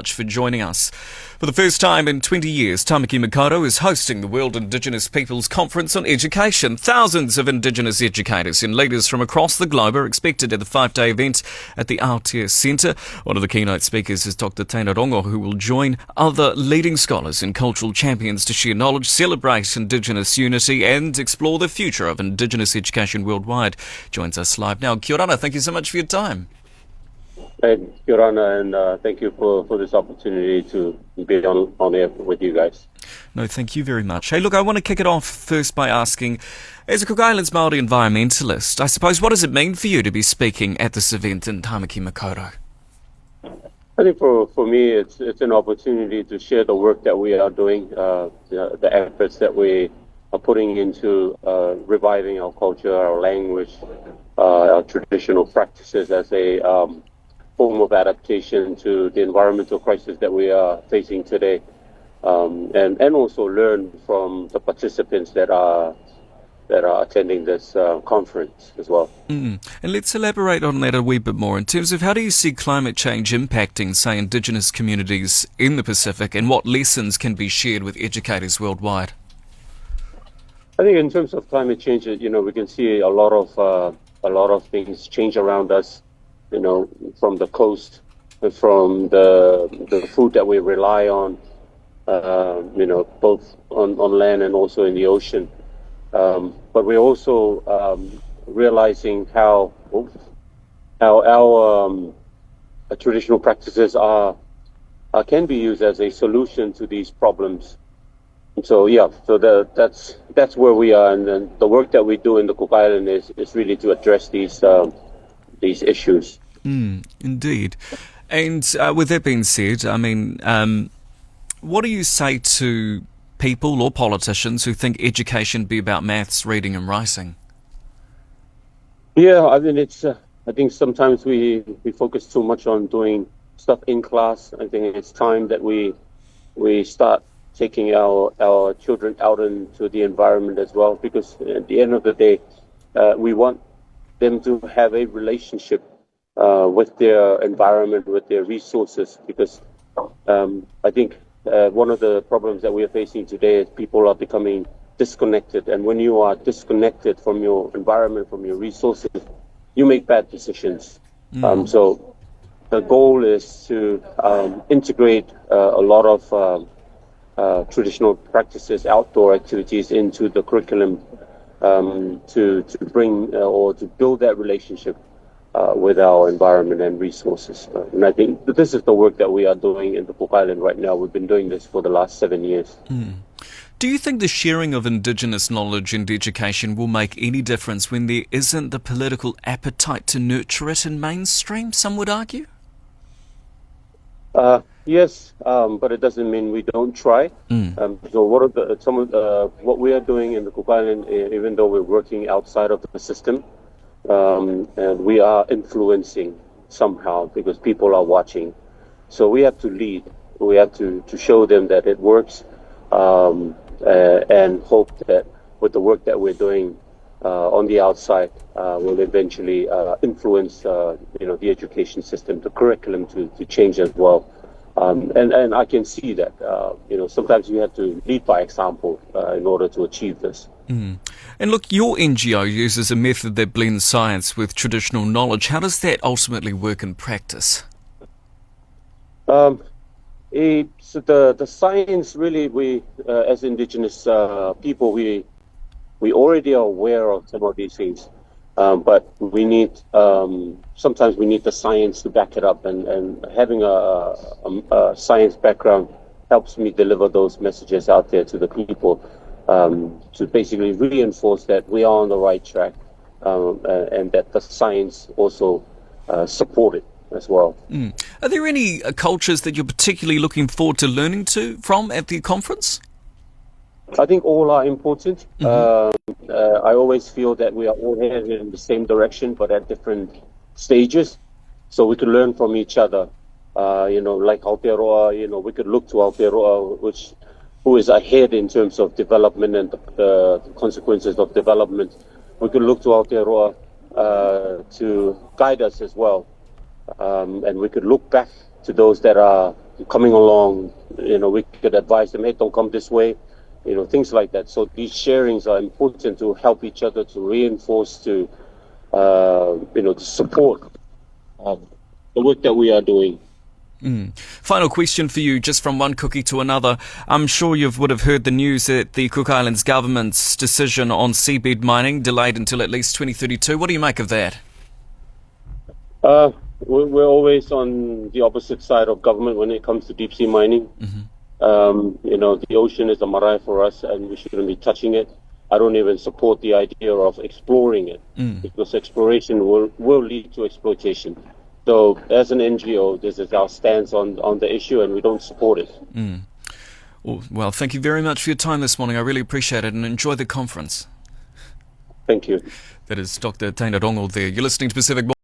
much for joining us. For the first time in 20 years, Tāmaki Makaurau is hosting the World Indigenous Peoples Conference on Education. Thousands of Indigenous educators and leaders from across the globe are expected at the 5-day event at the Aotea Centre. One of the keynote speakers is Dr Teina Rongo, who will join other leading scholars and cultural champions to share knowledge, celebrate Indigenous unity and explore the future of Indigenous education worldwide. Joins us live now. Kia ora, thank you so much for your time. Hey, Kia ora, and thank you for this opportunity to be on air with you guys. No, thank you very much. Hey, look, I want to kick it off first by asking, as a Cook Islands Māori environmentalist, I suppose, what does it mean for you to be speaking at this event in Tāmaki Makaurau? I think for me, it's an opportunity to share the work that we are doing, the efforts that we are putting into reviving our culture, our language, our traditional practices as a form of adaptation to the environmental crisis that we are facing today, and also learn from the participants that are attending this conference as well. And let's elaborate on that a wee bit more in terms of how do you see climate change impacting, say, Indigenous communities in the Pacific, and what lessons can be shared with educators worldwide? I think in terms of climate change, we can see a lot of things change around us. From the coast, from the food that we rely on, both on land and also in the ocean. But we're also realizing how our traditional practices can be used as a solution to these problems. So that's where we are, and then the work that we do in the Cook Island is really to address these issues. Indeed. And with that being said, I mean, what do you say to people or politicians who think education be about maths, reading and writing? Yeah, I mean, I think sometimes we focus too much on doing stuff in class. I think it's time that we start taking our children out into the environment as well, because at the end of the day, we want them to have a relationship with their environment, with their resources, because I think one of the problems that we are facing today is people are becoming disconnected, and when you are disconnected from your environment, from your resources, you make bad decisions. So the goal is to integrate a lot of traditional practices, outdoor activities into the curriculum, to bring or to build that relationship with our environment and resources. And I think that this is the work that we are doing in the Cook Island right now. We've been doing this for the last 7 years. Do you think the sharing of Indigenous knowledge and education will make any difference when there isn't the political appetite to nurture it in mainstream, some would argue? Yes, but it doesn't mean we don't try. So what we are doing in the Cook Island, even though we're working outside of the system, and we are influencing somehow because people are watching. So we have to lead. We have to show them that it works, and hope that with the work that we're doing on the outside will eventually influence the education system, the curriculum to change as well. And I can see that sometimes you have to lead by example in order to achieve this. And look, your NGO uses a method that blends science with traditional knowledge. How does that ultimately work in practice? So the science, really, we as Indigenous people, we already are aware of some of these things, but we need sometimes we need the science to back it up, and having a science background helps me deliver those messages out there to the people, to basically reinforce that we are on the right track, and that the science also support it as well. Are there any cultures that you're particularly looking forward to learning from at the conference? I think all are important. I always feel that we are all headed in the same direction, but at different stages, so we can learn from each other. Like Aotearoa, we could look to Aotearoa, who is ahead in terms of development and the consequences of development. We could look to Aotearoa to guide us as well. And we could look back to those that are coming along, we could advise them, hey, don't come this way, things like that. So these sharings are important to help each other, to reinforce, to support the work that we are doing. Final question for you, just from one cookie to another. I'm sure you would have heard the news that the Cook Islands government's decision on seabed mining delayed until at least 2032. What do you make of that? We're always on the opposite side of government when it comes to deep sea mining. The ocean is a marae for us, and we shouldn't be touching it. I don't even support the idea of exploring it, because exploration will lead to exploitation. So as an NGO, this is our stance on the issue, and we don't support it. Well, thank you very much for your time this morning. I really appreciate it, and enjoy the conference. Thank you. That is Dr Teina Rongo there. You're listening to Pacific